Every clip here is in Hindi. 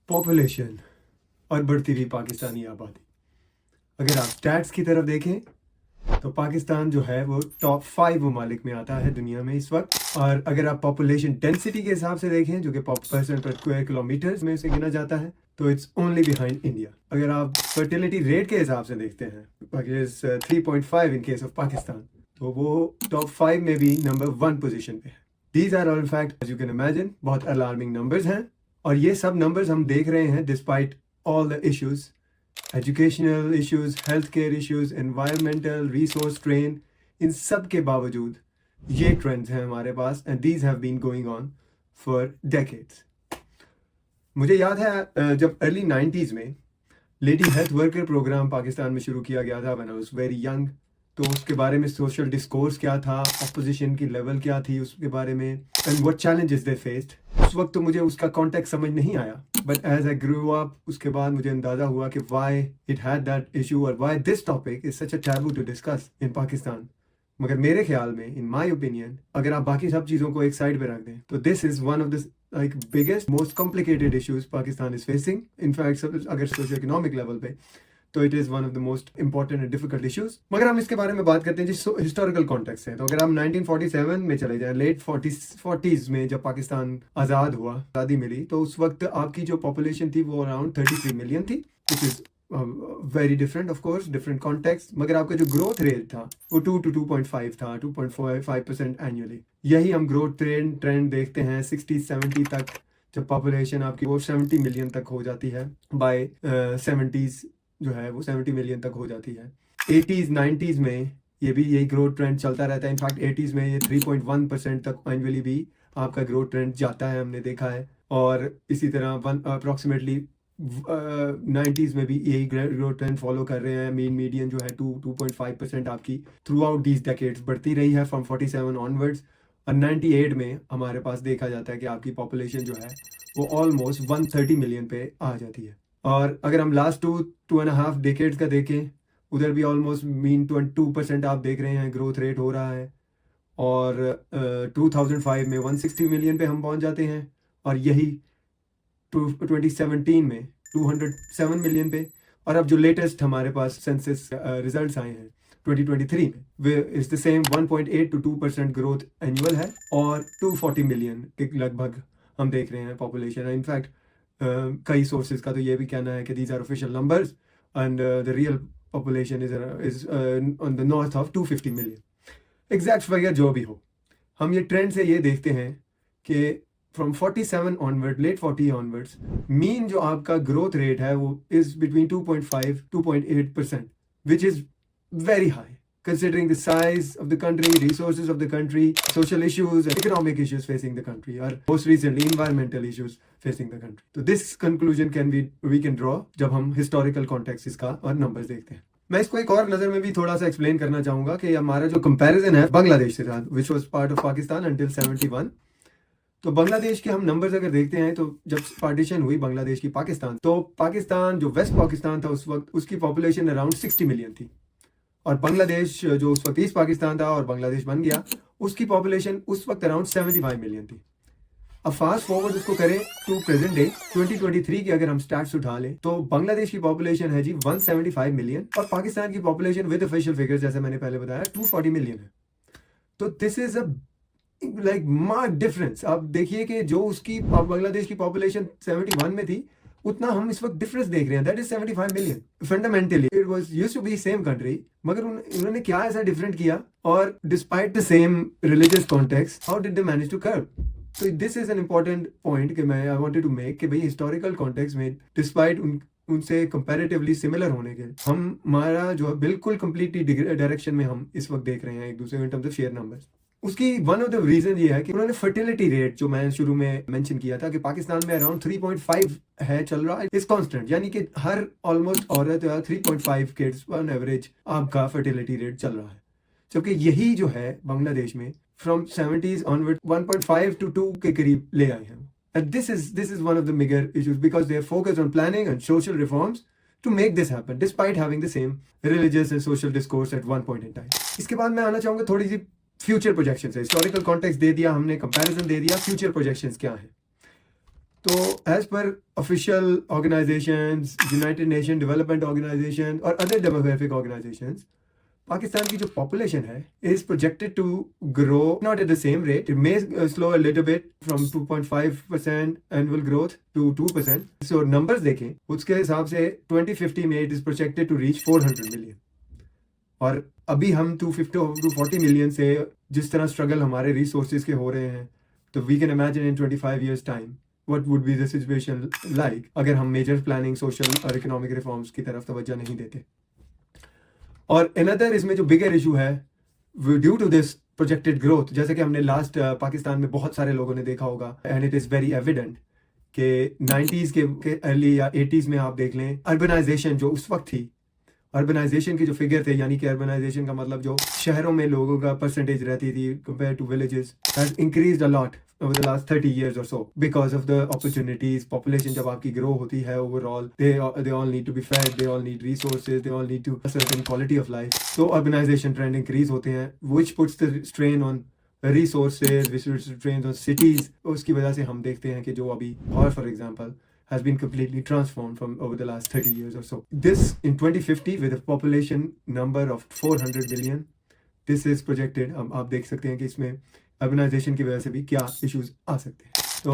पॉपुलेशन और बढ़ती हुई पाकिस्तानी आबादी। अगर आप स्टैट्स की तरफ देखें तो पाकिस्तान जो है वो टॉप 5 ममालिक में आता है दुनिया में इस वक्त। और अगर आप पॉपुलेशन डेंसिटी के हिसाब से देखें, जो कि पर्सन पर स्क्वायर किलोमीटर में से गिना जाता है, तो इट्स ओनली बिहाइंड इंडिया। अगर आप फर्टिलिटी रेट के हिसाब से देखते हैं, 3.5 इन केस ऑफ पाकिस्तान, तो वो टॉप 5 में भी नंबर 1 पोजीशन पे है। These are all fact as you can imagine, बहुत अलार्मिंग नंबर्स हैं। और ये सब नंबर्स हम देख रहे हैं despite all the issues, educational issues, health care issues, environmental, resource strain, इन सब के बावजूद ये ट्रेंड्स हैं हमारे पास, and these have been going on for decades. मुझे याद है जब अर्ली 90s में lady health worker programme Pakistan में शुरू किया गया था, when I was very young, तो उसके बारे में सोशल डिस्कोर्स क्या था, अपोजिशन की लेवल क्या थी उसके बारे में, and what challenges they faced. उस वक्त तो मुझे उसका कॉन्टेक्स्ट समझ नहीं आया, but as I grew up उसके बाद मुझे अंदाजा हुआ कि why it had that issue और why this topic is such a taboo to discuss in Pakistan. मगर मेरे ख्याल में, इन माय ओपिनियन, अगर आप बाकी सब चीज़ों को एक साइड पे रख दें, तो this is one of the like biggest most complicated issues Pakistan is facing. In fact, अगर सोशो इकोनॉमिक लेवल पे, तो it is one of the most important and difficult issues. मगर हम इसके बारे में बात करते हैं जिस हिस्टोरिकल कॉन्टेक्स्ट है, तो अगर हम 1947 में चले जाएं, लेट 40s में जब पाकिस्तान आज़ाद हुआ, आज़ादी मिली, तो उस वक्त आपकी जो पॉपुलेशन थी वो अराउंड 33 मिलियन थी, which is very different, of course different context. मगर आपका जो ग्रोथ रेट था वो 2 to 2.5 था, 2.5% एनुअली। यही हम ग्रोथ ट्रेंड देखते हैं 60-70 तक, जब पॉपुलेशन आपकी वो 70 मिलियन तक हो जाती है। बाय 70s जो है वो 70 मिलियन तक हो जाती है। 80s 90s में ये भी यही ग्रोथ ट्रेंड चलता रहता है। इनफैक्ट 80s में ये 3.1% तक एनुअली भी आपका ग्रोथ ट्रेंड जाता है, हमने देखा है। और इसी तरह अप्रॉक्सीमेटली 90s में भी यही ग्रोथ ट्रेंड फॉलो कर रहे हैं। मीडियन जो है 2.5% आपकी थ्रू आउट दीज डेकेड्स बढ़ती रही है फ्रॉम 47 ऑनवर्ड्स। और 98 में हमारे पास देखा जाता है कि आपकी पॉपुलेशन जो है वो ऑलमोस्ट 130 मिलियन पे आ जाती है। और अगर हम लास्ट 2.5 डेकेड्स का देखें, उधर भी ऑलमोस्ट मीन 2% आप देख रहे हैं ग्रोथ रेट हो रहा है। और 2005 में 160 मिलियन पे हम पहुंच जाते हैं, और यही 2017 में 207 मिलियन पे। और अब जो लेटेस्ट हमारे पास सेंसस रिजल्ट्स आए हैं 2023 में, way is the same 1.8 to 2% growth annual है, और 240 मिलियन के लगभग हम देख रहे हैं पॉपुलेशन। इनफैक्ट कई सोर्सेज का तो ये भी कहना है कि these are official numbers, and the real population is on the north of 250 million. Exact figure जो भी हो, हम ये ट्रेंड से ये देखते हैं कि from 47 onward, late 40 onwards, mean जो आपका ग्रोथ रेट है वो is between 2.5-2.8%, which is very high considering the size of the country, resources of the country, social issues and economic issues facing the country, or most recently environmental issues facing the country. So this conclusion we can draw जब हम historical context इसका और numbers देखते हैं। मैं इसको एक और नज़र में भी थोड़ा सा एक्सप्लेन करना चाहूँगा कि हमारा जो कंपैरिजन है बांग्लादेश के साथ, which was part of Pakistan until 71, तो बांग्लादेश के हम नंबर्स अगर देखते हैं, तो जब पार्टीशन हुई बांग्लादेश की पाकिस्तान, तो पाकिस्तान जो वेस्ट पाकिस्तान था उस वक्त, उसकी पॉपुलेशन अराउंड 60 मिलियन थी। और बांग्लादेश जो उस वक्त ईस्ट पाकिस्तान था और बांग्लादेश बन गया, उसकी पॉपुलेशन उस वक्त अराउंड 75 मिलियन थी। अब फास्ट फॉरवर्ड उसको करें टू प्रेजेंट डे 2023 की अगर हम स्टैट्स उठा लें, तो बांग्लादेश की पॉपुलेशन है जी 175 मिलियन, और पाकिस्तान की पॉपुलेशन विद ऑफिशियल फिगर्स जैसे मैंने पहले बताया 240 मिलियन है। तो this is a like mark difference. आप देखिए कि जो उसकी बांग्लादेश की पॉपुलेशन 71 में थी, उतना हम इस वक्त डिफरेंस देख रहे हैं, that is 75 million. Fundamentally it was used to be same country, मगर उन्होंने क्या ऐसा डिफरेंट किया, और despite the same religious context, how did they manage to curb. तो this is an important point कि मैं आई वांटेड टू मेक कि भाई हिस्टोरिकल कॉन्टेक्स्ट में डिस्पाइट उनसे कंपैरेटिवली सिमिलर होने के, हमारा जो है बिल्कुल कंप्लीटली डायरेक्शन में हम इस वक्त देख रहे हैं एक दूसरे in terms of share numbers. उसकी वन ऑफ द रीजन ये है कि उन्होंने फर्टिलिटी रेट, जो मैं शुरू में मेंशन किया था कि पाकिस्तान में अराउंड 3.5 है, चल रहा है, इज कांस्टेंट, यानी कि हर ऑलमोस्ट औरत 3.5 किड्स ऑन एवरेज आपका फर्टिलिटी रेट चल रहा है। जबकि यही जो है बांग्लादेश में फ्रॉम 70s ऑनवर्ड 1.5 to 2 के करीब ले आए हैं। And this is one of the major issues, because they are focused on planning and social reforms to make this happen despite having the same religious and social discourse at one point in time. इसके बाद मैं आना चाहूँगा थोड़ी सी फ्यूचर प्रोजेक्शंस है। हिस्टोरिकल कॉन्टेक्स्ट दे दिया हमने, कंपैरिजन दे दिया, फ्यूचर प्रोजेक्शंस क्या है। तो as per official organisations, United Nation Development Organisation और अदर डेमोग्राफिक ऑर्गेनाइजेशंस, पाकिस्तान की जो पॉपुलेशन है is projected to grow not at the same rate, it may slow a little bit from 2.5% annual growth to 2%. So numbers देखें उसके हिसाब से 2050 में it is projected to reach 400 million. और अभी हम 250 टू 40 मिलियन से जिस तरह स्ट्रगल हमारे रिसोर्सेज के हो रहे हैं, तो we can imagine in 25 years time what would be the situation like अगर हम मेजर प्लानिंग, सोशल और इकोनॉमिक रिफॉर्म्स की तरफ तवज्जो नहीं देते. और अनदर इसमें जो बिगर इशू है due to this projected growth, जैसे कि हमने लास्ट पाकिस्तान में बहुत सारे लोगों ने देखा होगा and it is very evident कि 90s के अर्ली या 80s में आप देख लें, अर्बनाइजेशन जो उस वक्त थी, अर्बनाइजेशन की जो फिगर थे, यानी कि अर्बनाइजेशन का मतलब जो शहरों में लोगों का परसेंटेज रहती थी compare to villages, has increased a lot over the last 30 years or so because of the opportunities. Population जब आपकी grow होती है overall, they all need to be fed, they all need resources, they all need to a certain quality of life. So urbanization trend increase होते हैं, which puts the strain on resources, which puts the strain on cities. उसकी वजह से हम देखते हैं कि जो अभी और for example has been completely transformed from over the last 30 years or so. This in 2050 with a population number of 400 million, this is projected. आप देख सकते हैं कि इसमें अर्बनाइजेशन की वजह से भी क्या इश्यूज आ सकते हैं. तो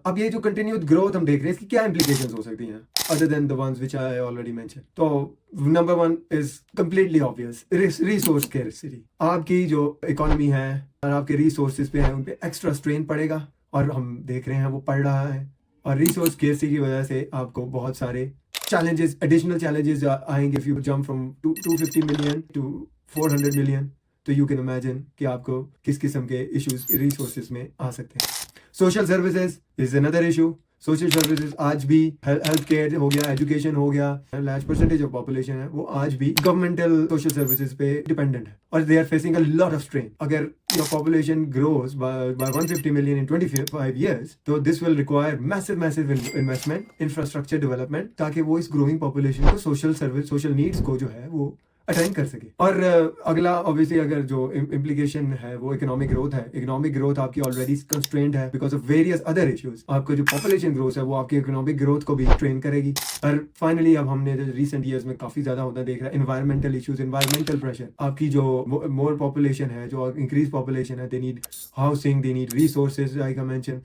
अब ये जो कंटिन्यूड ग्रोथ हम देख रहे हैं, इसकी क्या इंप्लीकेशंस हो सकती हैं other than the ones which I already mention. तो number 1 is completely obvious, resource scarcity. आपकी जो इकोनॉमी है और आपके रिसोर्सेज पे है उन पे एक्स्ट्रा स्ट्रेन पड़ेगा, और हम देख रहे हैं वो पड़ रहा है. और रिसोर्स स्कैर्सिटी की वजह से आपको बहुत सारे चैलेंजेस, एडिशनल चैलेंजेस आएंगे. If you jump from 250 million to 400 million, तो यू कैन इमेजिन कि आपको किस किस्म के इश्यूज रिसोर्सेज में आ सकते हैं. Social services is another issue. Social services आज भी हेल्थ केयर हो गया, एजुकेशन हो गया, लार्ज परसेंटेज ऑफ पॉपुलेशन है वो आज भी गवर्नमेंटल सोशल सर्विसेज पे डिपेंडेंट है, और they are facing a lot of strain. अगर your population grows by 150 million in 25 years, तो this will require massive investment, infrastructure development, ताकि वो इस ग्रोइंग पॉपुलेशन को सोशल सर्विस, सोशल नीड्स को जो है वो अटेंड कर सके. और अगला ऑब्वियसली अगर जो इम्प्लीकेशन है वो इकोनॉमिक ग्रोथ है. इकोनॉमिक ग्रोथ आपकी ऑलरेडी कंस्ट्रेंड है because of various other issues. आपको जो पॉपुलेशन ग्रोथ है वो आपकी इकोनॉमिक ग्रोथ को भी ट्रेन करेगी. और फाइनली अब हमने रिसेंट ईयर्स में काफी ज्यादा होता देख रहा है एनवायरमेंटल इश्यूज, एनवायरमेंटल प्रेशर. आपकी जो मोर पॉपुलेशन है, जो इंक्रीज पॉपुलेशन है, they need housing, they need resources like I mention.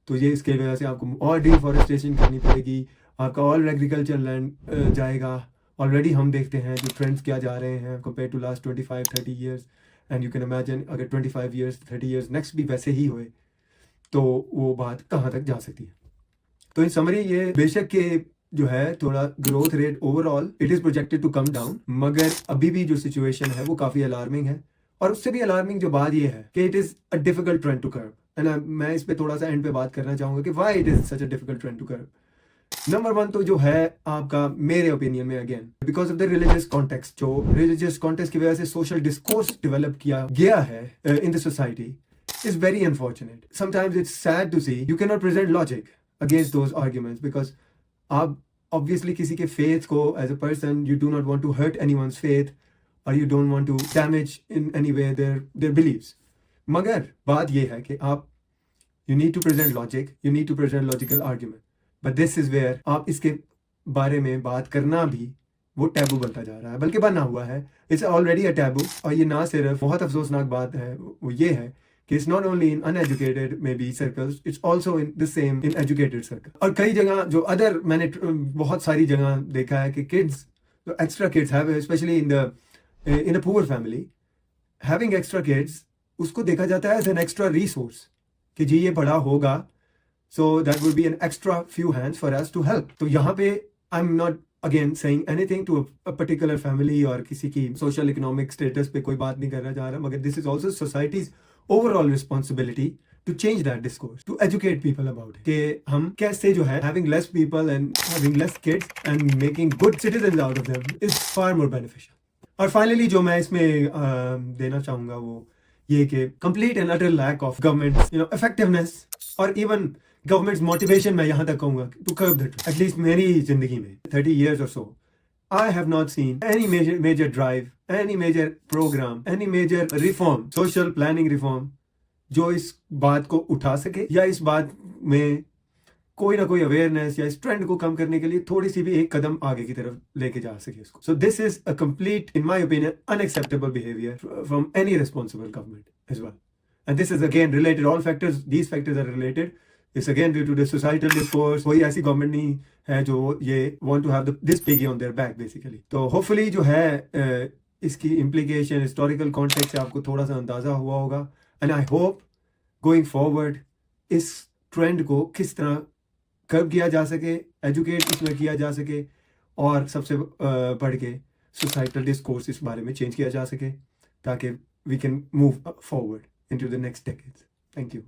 तो ये इसके वजह से आपको और डिफॉरेस्टेशन करनी पड़ेगी, आपका ऑल एग्रीकल्चर लैंड जाएगा. ऑलरेडी हम देखते हैं जो ट्रेंड्स क्या जा रहे हैं compare to last 25-30 years, and you can imagine अगर 25 years 30 years नेक्स्ट भी वैसे ही हुए तो वो बात कहाँ तक जा सकती है. तो इन समरी ये बेशक के जो है थोड़ा growth rate overall it is projected to come down, मगर अभी भी जो सिचुएशन है वो काफ़ी अलार्मिंग है. और उससे भी अलार्मिंग जो बात ये है कि it is a difficult trend to curve. And मैं इस पे थोड़ा सा एंड पे बात करना चाहूँगा कि why it is such a difficult trend to curve. Number 1 तो जो है आपका मेरे ओपिनियन में again because of the religious context, जो रिलीजियस कॉन्टेक्स्ट की वजह से सोशल डिस्कोर्स डेवलप किया गया है in the society is very unfortunate. Sometimes it's sad to see you can not present logic against those arguments because आप ऑब्वियसली किसी के फेथ को as a person you do not want to hurt anyone's faith और you don't want to damage in any way their beliefs. मगर बात यह है कि आप you need to present logic, you need to present logical argument. But this is where आप इसके बारे में बात करना भी वो टैबू बनता जा रहा है, बल्कि बना हुआ है. It's already a taboo. और ये ना सिर्फ बहुत अफसोसनाक बात है वो ये है कि it's not only in uneducated may be circles, it's also in the same in educated circle. और कई जगह जो अदर मैंने बहुत सारी जगह देखा है कि किड्स जो extra kids have, specially in a poor family, having extra kids उसको देखा जाता है एज एन एक्स्ट्रा रिसोर्स कि जी ये बड़ा होगा, so that would be an extra few hands for us to help. तो यहाँ पे I'm not again saying anything to a particular family और किसी की social economic status पे कोई बात नहीं करना चाह रहा, मगर this is also society's overall responsibility to change that discourse, to educate people about it. कि हम कैसे जो है having less people and having less kids and making good citizens out of them is far more beneficial. और finally जो मैं इसमें देना चाहूँगा वो ये कि complete and utter lack of government effectiveness और even गवर्नमेंट्स मोटिवेशन मैं यहाँ तक कहूँगा टू कर्ब दैट. एटलीस्ट मेरी जिंदगी में 30 years or so I have not seen any major drive, any major program, any major reform, social planning reform जो इस बात को उठा सके या इस बात में कोई ना कोई अवेयरनेस या इस ट्रेंड को कम करने के लिए थोड़ी सी भी एक कदम आगे की तरफ लेके जा सके इसको. So this is a complete, in my opinion, unacceptable behaviour from any responsible government as well. And this is again related, all factors, these factors are related. It's again due to the societal discourse. कोई ऐसी गवर्नमेंट नहीं है जो ये want to have this piggy on their back basically. तो होपफुली जो है इसकी इम्प्लीकेशन, हिस्टोरिकल कॉन्टेक्स्ट से आपको थोड़ा सा अंदाजा हुआ होगा. And I hope going forward इस ट्रेंड को किस तरह कर्ब किया जा सके, एजुकेट इसमें किया जा सके, और सबसे बढ़ के सोसाइटल डिस्कोर्स इस बारे में चेंज किया जा सके, ताकि we can move forward into the next decades. Thank you.